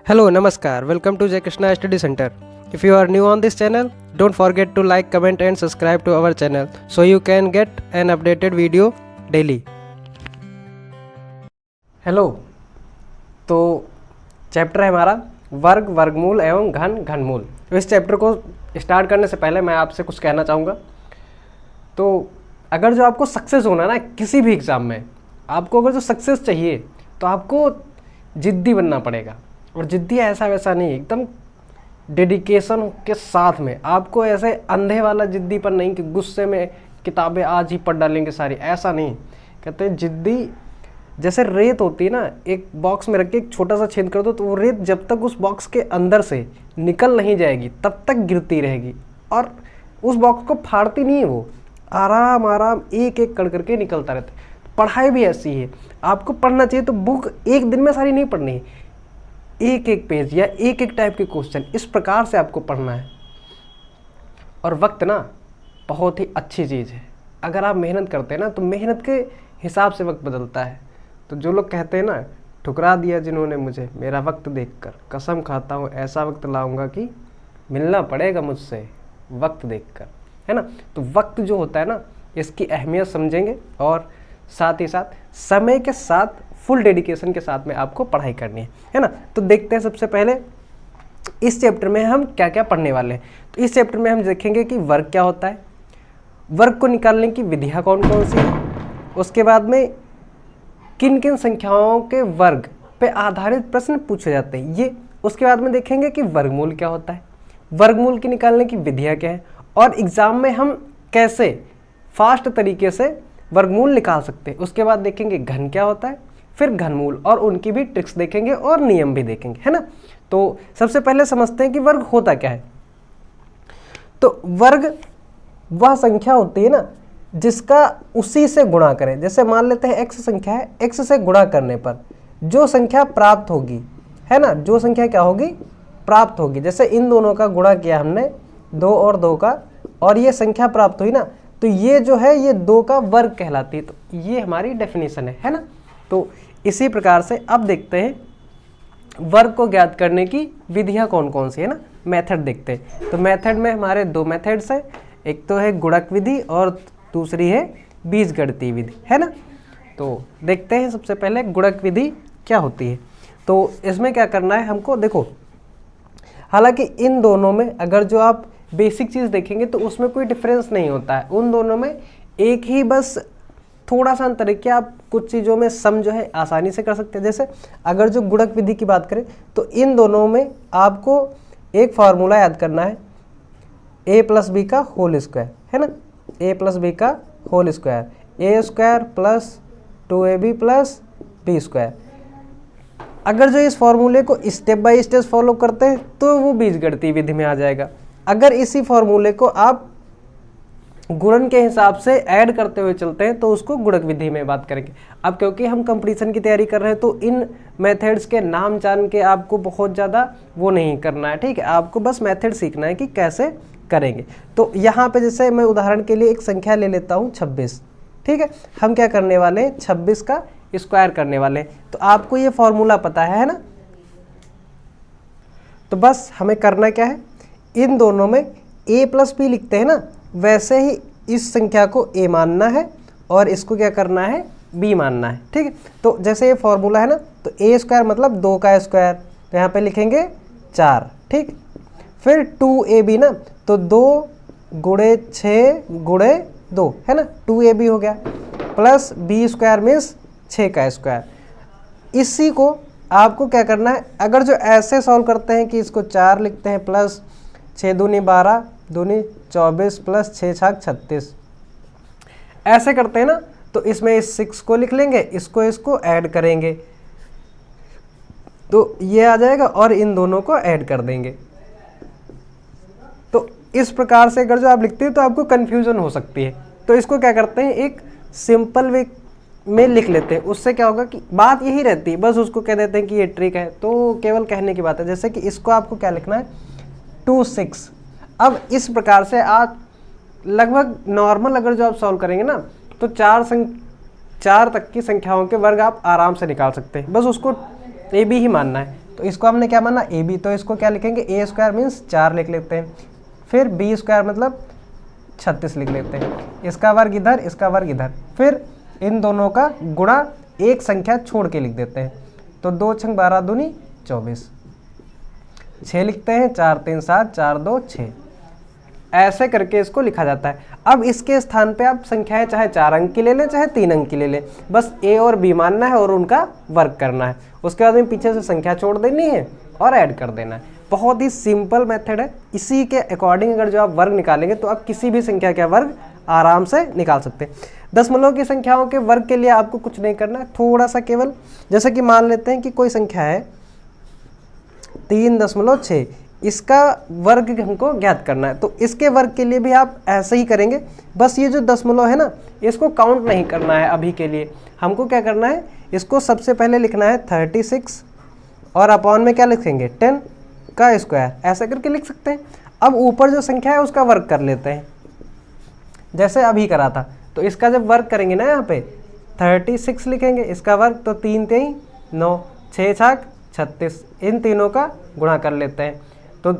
Hello, Namaskar. Welcome to Jai Krishna Study Center. If you are new on this channel, don't forget to like, comment and subscribe to our channel so you can get an updated video daily. Hello, तो chapter है हमारा वर्ग, वर्गमूल एवं घन, घनमूल। तो इस chapter को स्टार्ट करने से पहले मैं आपसे कुछ कहना चाहूँगा। तो अगर जो आपको सक्सेस होना है ना किसी भी एग्ज़ाम में, आपको अगर जो सक्सेस चाहिए तो आपको जिद्दी बनना पड़ेगा। और जिद्दी ऐसा वैसा नहीं, एकदम डेडिकेशन के साथ में। आपको ऐसे अंधे वाला जिद्दीपन नहीं कि गुस्से में किताबें आज ही पढ़ डालेंगे सारी, ऐसा नहीं। कहते हैं जिद्दी जैसे रेत होती है ना, एक बॉक्स में रख के एक छोटा सा छेद कर दो तो वो रेत जब तक उस बॉक्स के अंदर से निकल नहीं जाएगी तब तक गिरती रहेगी और उस बॉक्स को फाड़ती नहीं है, वो आराम आराम एक एक कर करके निकलता रहता है। पढ़ाई भी ऐसी है, आपको पढ़ना चाहिए तो बुक एक दिन में सारी नहीं पढ़नी है, एक एक पेज या एक एक टाइप के क्वेश्चन, इस प्रकार से आपको पढ़ना है। और वक्त ना बहुत ही अच्छी चीज़ है, अगर आप मेहनत करते हैं ना तो मेहनत के हिसाब से वक्त बदलता है। तो जो लोग कहते हैं ना, ठुकरा दिया जिन्होंने मुझे मेरा वक्त देखकर, कसम खाता हूँ ऐसा वक्त लाऊंगा कि मिलना पड़ेगा मुझसे वक्त देखकर, है ना। तो वक्त जो होता है ना, इसकी अहमियत समझेंगे और साथ ही साथ समय के साथ फुल डेडिकेशन के साथ में आपको पढ़ाई करनी है ना। तो देखते हैं सबसे पहले इस चैप्टर में हम क्या क्या पढ़ने वाले हैं। तो इस चैप्टर में हम देखेंगे कि वर्ग क्या होता है, वर्ग को निकालने की विधियाँ कौन कौन सी है, उसके बाद में किन किन संख्याओं के वर्ग पे आधारित प्रश्न पूछे जाते हैं ये, उसके बाद में देखेंगे कि वर्गमूल क्या होता है, वर्गमूल की निकालने की विधियाँ क्या है और एग्ज़ाम में हम कैसे फास्ट तरीके से वर्गमूल निकाल सकते हैं। उसके बाद देखेंगे घन क्या होता है, फिर घनमूल और उनकी भी ट्रिक्स देखेंगे और नियम भी देखेंगे, है ना। तो सबसे पहले समझते हैं कि वर्ग होता क्या है। तो वर्ग वह संख्या होती है ना जिसका उसी से गुणा करें। जैसे मान लेते हैं x संख्या है, x से गुणा करने पर जो संख्या प्राप्त होगी, है ना, जो संख्या क्या होगी, प्राप्त होगी। जैसे इन दोनों का गुणा किया हमने, 2 और 2 का, और ये संख्या प्राप्त हुई ना, तो ये जो है ये 2 का वर्ग कहलाती है। तो ये हमारी डेफिनेशन है ना। तो इसी प्रकार से अब देखते हैं वर्ग को ज्ञात करने की विधियां कौन कौन सी है ना, मेथड देखते हैं। तो मेथड में हमारे 2 मेथड्स हैं, एक तो है गुणक विधि और दूसरी है बीजगणितीय विधि, है ना। तो देखते हैं सबसे पहले गुणक विधि क्या होती है। तो इसमें क्या करना है हमको, देखो हालांकि इन दोनों में अगर जो आप बेसिक चीज़ देखेंगे तो उसमें कोई डिफरेंस नहीं होता है, उन दोनों में एक ही बस थोड़ा सा अंतर है कि आप कुछ चीज़ों में सम जो है आसानी से कर सकते हैं। जैसे अगर जो गुणक विधि की बात करें तो इन दोनों में आपको एक फार्मूला याद करना है, a + b का होल स्क्वायर, है ना, a + b का whole square, a² + 2ab + b²। अगर जो इस फार्मूले को स्टेप बाय स्टेप फॉलो करते हैं तो वो बीजगणितीय विधि में आ जाएगा। अगर इसी फार्मूले को आप गुणन के हिसाब से ऐड करते हुए चलते हैं तो उसको गुणक विधि में बात करेंगे। अब क्योंकि हम कंपटीशन की तैयारी कर रहे हैं तो इन मेथड्स के नाम जान के आपको बहुत ज़्यादा वो नहीं करना है, ठीक है, आपको बस मेथड सीखना है कि कैसे करेंगे। तो यहाँ पे जैसे मैं उदाहरण के लिए एक संख्या ले लेता हूँ 26, ठीक है, हम क्या करने वाले हैं, 26 का स्क्वायर करने वाले हैं। तो आपको ये फॉर्मूला पता है ना। तो बस हमें करना क्या है, इन दोनों में a + b लिखते हैं ना, वैसे ही इस संख्या को a मानना है और इसको क्या करना है, b मानना है, ठीक है। तो जैसे ये फॉर्मूला है ना, तो a² मतलब 2 का स्क्वायर, तो यहाँ पे लिखेंगे 4, ठीक। फिर 2ab ना, तो 2 × 6 × 2, है ना, 2ab हो गया, प्लस b² मीन्स 6 का स्क्वायर। इसी को आपको क्या करना है, अगर जो ऐसे सॉल्व करते हैं कि इसको 4 लिखते हैं प्लस 6 दूनी 12 दूनी 24 प्लस 6 छाक 36, ऐसे करते हैं ना, तो इसमें इस 6 को लिख लेंगे, इसको ऐड करेंगे तो ये आ जाएगा और इन दोनों को ऐड कर देंगे। तो इस प्रकार से अगर जो आप लिखते हैं तो आपको कन्फ्यूजन हो सकती है, तो इसको क्या करते हैं, एक सिंपल वे में लिख लेते हैं। उससे क्या होगा कि बात यही रहती है, बस उसको कह देते हैं कि ये ट्रिक है, तो केवल कहने की बात है। जैसे कि इसको आपको क्या लिखना है, 26। अब इस प्रकार से आप लगभग नॉर्मल अगर जो आप सॉल्व करेंगे ना तो 4 तक की संख्याओं के वर्ग आप आराम से निकाल सकते हैं, बस उसको a b ही मानना है। तो इसको हमने क्या माना ए बी, तो इसको क्या लिखेंगे ए स्क्वायर मीन्स 4 लिख लेते हैं, फिर बी स्क्वायर मतलब 36 लिख लेते हैं, इसका वर्ग इधर इसका वर्ग इधर, फिर इन दोनों का गुणा एक संख्या छोड़ के लिख देते हैं, तो 2 छंग 12 दूनी 24, 6 लिखते हैं, 4 3 7 4 2 6, ऐसे करके इसको लिखा जाता है। अब इसके स्थान पे आप संख्याएं चाहे 4 अंक की ले लें चाहे 3 अंक की ले लें, बस ए और बी मानना है और उनका वर्ग करना है, उसके बाद में पीछे से संख्या छोड़ देनी है और ऐड कर देना है। बहुत ही सिंपल मेथड है, इसी के अकॉर्डिंग अगर जो आप वर्ग निकालेंगे तो आप किसी भी संख्या का वर्ग आराम से निकाल सकते हैं। दशमलव की संख्याओं के वर्ग के लिए आपको कुछ नहीं करना है, थोड़ा सा केवल जैसे कि मान लेते हैं कि कोई संख्या है 3.6, इसका वर्ग हमको ज्ञात करना है, तो इसके वर्ग के लिए भी आप ऐसे ही करेंगे, बस ये जो दशमलव है ना इसको काउंट नहीं करना है अभी के लिए। हमको क्या करना है, इसको सबसे पहले लिखना है 36 और अपॉन में क्या लिखेंगे 10 का स्क्वायर, ऐसा करके लिख सकते हैं। अब ऊपर जो संख्या है उसका वर्ग कर लेते हैं जैसे अभी करा था, तो इसका जब वर्ग करेंगे ना यहाँ पे 36 लिखेंगे, इसका वर्ग तो 3 3 9 6 छाक 36, इन तीनों का गुणा कर लेते हैं, तो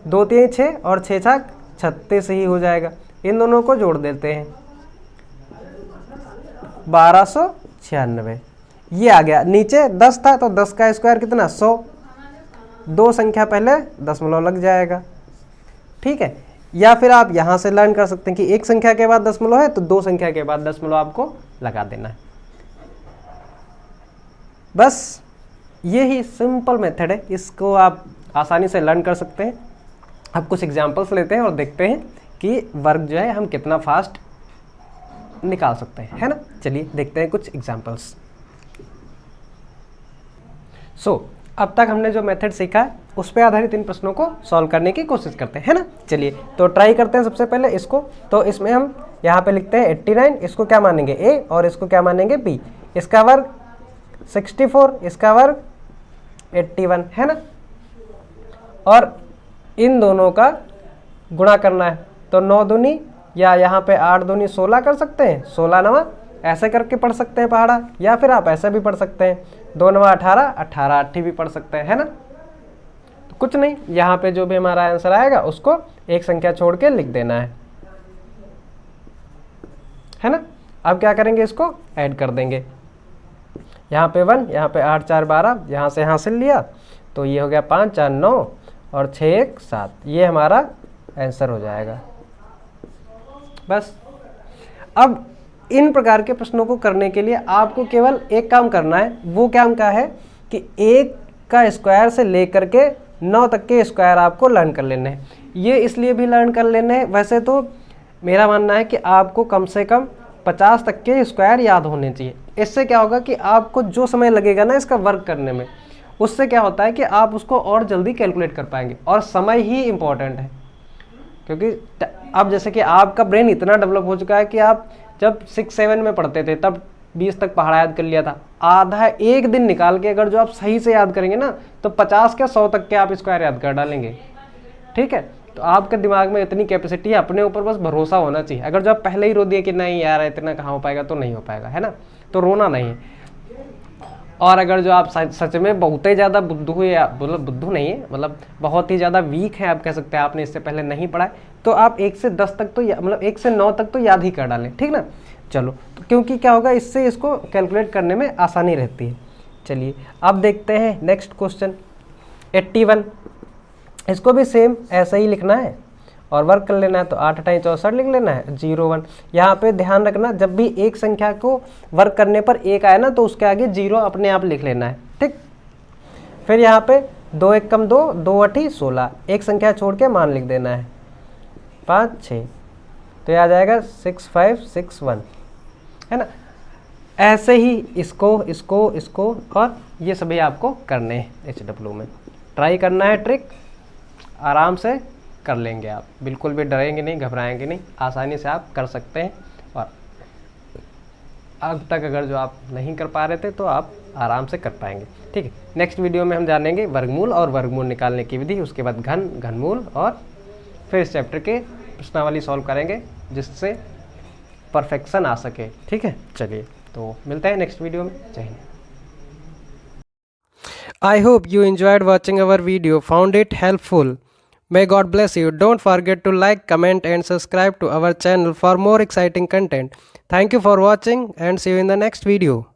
2 3 6 और 6 छाक 36 ही हो जाएगा, इन दोनों को जोड़ देते हैं 1296, ये आ गया। नीचे 10 था तो 10 का स्क्वायर कितना 100, 2 संख्या पहले दशमलव लग जाएगा, ठीक है। या फिर आप यहाँ से लर्न कर सकते हैं कि एक संख्या के बाद दशमलव है तो 2 संख्या के बाद दशमलव आपको लगा देना है। बस ये ही सिंपल मेथड है, इसको आप आसानी से लर्न कर सकते हैं। अब कुछ एग्जांपल्स लेते हैं और देखते हैं कि वर्ग जो है हम कितना फास्ट निकाल सकते हैं, है ना। चलिए देखते हैं कुछ एग्जांपल्स। अब तक हमने जो मेथड सीखा है उस पर आधारित इन प्रश्नों को सॉल्व करने की कोशिश करते हैं, है ना। चलिए तो ट्राई करते हैं सबसे पहले इसको। तो इसमें हम यहाँ पे लिखते हैं 89, इसको क्या मानेंगे ए और इसको क्या मानेंगे बी, इसका वर्ग 64, इसका वर्ग 81, है ना। और इन दोनों का गुणा करना है, तो 9 दूनी या यहाँ पे 8 दूनी 16 कर सकते हैं, 16 नवा ऐसे करके पढ़ सकते हैं पहाड़ा, या फिर आप ऐसे भी पढ़ सकते हैं 2 नवा 18, 18 8 भी पढ़ सकते हैं, है ना। तो कुछ नहीं, यहाँ पे जो भी हमारा आंसर आएगा उसको एक संख्या छोड़ के लिख देना है ना। अब क्या करेंगे, इसको ऐड कर देंगे, यहाँ पे 1, यहाँ पे 8 4 12, यहाँ से हासिल लिया तो ये हो गया 5 4 9 और 6 1 7, ये हमारा आंसर हो जाएगा। बस अब इन प्रकार के प्रश्नों को करने के लिए आपको केवल एक काम करना है, वो काम क्या है कि 1 का स्क्वायर से लेकर के 9 तक के स्क्वायर आपको लर्न कर लेने हैं। ये इसलिए भी लर्न कर लेने हैं, वैसे तो मेरा मानना है कि आपको कम से कम 50 तक के स्क्वायर याद होने चाहिए। इससे क्या होगा कि आपको जो समय लगेगा ना इसका वर्क करने में, उससे क्या होता है कि आप उसको और जल्दी कैलकुलेट कर पाएंगे। और समय ही इम्पॉर्टेंट है, क्योंकि अब जैसे कि आपका ब्रेन इतना डेवलप हो चुका है कि आप जब 6-7 में पढ़ते थे तब 20 तक पहाड़ा याद कर लिया था, आधा एक दिन निकाल के अगर जो आप सही से याद करेंगे ना तो 50 क्या 100 तक के आप स्क्वायर याद कर डालेंगे, ठीक है। तो आपके दिमाग में इतनी कैपेसिटी है, अपने ऊपर बस भरोसा होना चाहिए। अगर जो आप पहले ही रो दिए कि नहीं यार इतना कहाँ हो पाएगा, तो नहीं हो पाएगा, है ना। तो रोना नहीं। और अगर जो आप सच में बहुत ही ज़्यादा बुद्धू है, या मतलब बुद्धू नहीं है, मतलब बहुत ही ज़्यादा वीक है आप कह सकते हैं, आपने इससे पहले नहीं पढ़ा है, तो आप 1 से 10 तक तो मतलब 1 से 9 तक तो याद ही कर डालें, ठीक ना। चलो तो क्योंकि क्या होगा, इससे इसको कैलकुलेट करने में आसानी रहती है। चलिए अब देखते हैं नेक्स्ट क्वेश्चन 81। इसको भी सेम ऐसा ही लिखना है और वर्क कर लेना है, तो 8 8 64 लिख लेना है 0 1। यहाँ पे ध्यान रखना, जब भी एक संख्या को वर्क करने पर 1 आए ना तो उसके आगे 0 अपने आप लिख लेना है, ठीक। फिर यहाँ पे 2 1 कम 2, 2 8 16, एक संख्या छोड़ के मान लिख देना है 5 6, तो यह आ जाएगा 6 5 6 1, है ना। ऐसे ही इसको इसको इसको और ये सभी आपको करने हैं HW में। ट्राई करना है, ट्रिक आराम से कर लेंगे आप, बिल्कुल भी डरेंगे नहीं, घबराएंगे नहीं, आसानी से आप कर सकते हैं। और अब तक अगर जो आप नहीं कर पा रहे थे तो आप आराम से कर पाएंगे, ठीक है। नेक्स्ट वीडियो में हम जानेंगे वर्गमूल और वर्गमूल निकालने की विधि, उसके बाद घन घनमूल, और फिर इस चैप्टर के प्रश्नावली सॉल्व करेंगे जिससे परफेक्शन आ सके, ठीक है। चलिए तो मिलते हैं नेक्स्ट वीडियो में। जय Hind. I hope you enjoyed watching our video, found it helpful. May God bless you. Don't forget to like, comment and subscribe to our channel for more exciting content. Thank you for watching and see you in the next video.